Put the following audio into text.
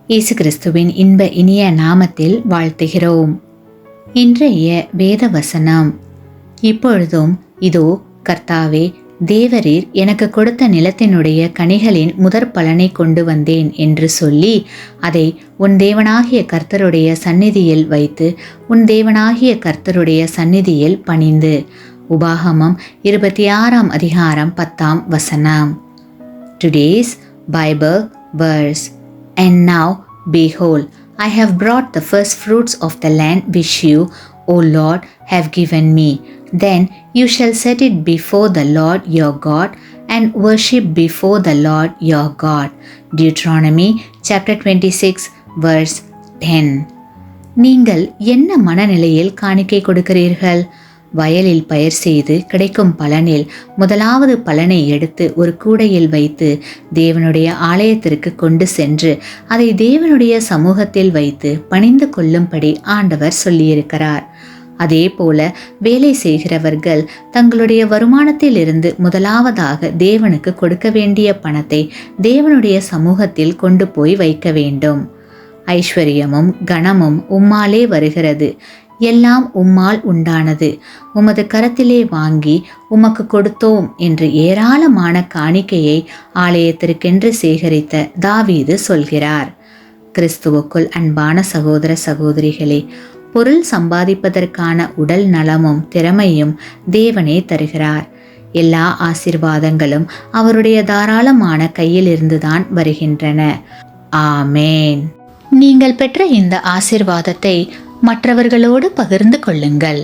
இயேசு கிறிஸ்துவின் இன்ப இனிய நாமத்தில் வாழ்த்துகிறோம். இன்றைய வேத வசனம். இப்பொழுதும் இதோ கர்த்தாவே, தேவரீர் எனக்கு கொடுத்த நிலத்தினுடைய கனிகளின் முதற் பலனை கொண்டு வந்தேன் என்று சொல்லி அதை உன் தேவனாகிய கர்த்தருடைய சந்நிதியில் வைத்து உன் தேவனாகிய கர்த்தருடைய சந்நிதியில் பணிந்து. உபாகமம் 26 அதிகாரம் 10 வசனம். Today's Bible verse. And now, behold, I have brought the first fruits of the land which you, O Lord, have given me. Then you shall set it before the Lord your God, and worship before the Lord your God. Deuteronomy chapter 26 verse 10. நீங்கள் என்ன மனநிலையில் காணிக்கை கொடுக்கிறீர்கள்? வயலில் பயிர் செய்து கிடைக்கும் பலனில் முதலாவது பலனை எடுத்து ஒரு கூடையில் வைத்து தேவனுடைய ஆலயத்திற்கு கொண்டு சென்று அதை தேவனுடைய சமூகத்தில் வைத்து பணிந்து கொள்ளும்படி ஆண்டவர் சொல்லியிருக்கிறார். அதே போல வேலை செய்கிறவர்கள் தங்களுடைய வருமானத்தில் இருந்து முதலாவதாக தேவனுக்கு கொடுக்க வேண்டிய பணத்தை தேவனுடைய சமூகத்தில் கொண்டு போய் வைக்க வேண்டும். ஐஸ்வர்யமும் கனமும் உம்மாலே வருகிறது, எல்லாம் உம்மால் உண்டானது, உமது கரத்திலே வாங்கி உமக்கு கொடுத்தோம் என்று ஏராளமான காணிக்கையை ஆலயத்திற்கென்று சேகரித்த தாவீது சொல்கிறார். கிறிஸ்துவுக்குள் அன்பான சகோதர சகோதரிகளே, பொருள் சம்பாதிப்பதற்கான உடல் நலமும் திறமையும் தேவனே தருகிறார். எல்லா ஆசீர்வாதங்களும் அவருடைய தாராளமான கையிலிருந்துதான் வருகின்றன. ஆமேன். நீங்கள் பெற்ற இந்த ஆசீர்வாதத்தை மற்றவர்களோடு பகிர்ந்து கொள்ளுங்கள்.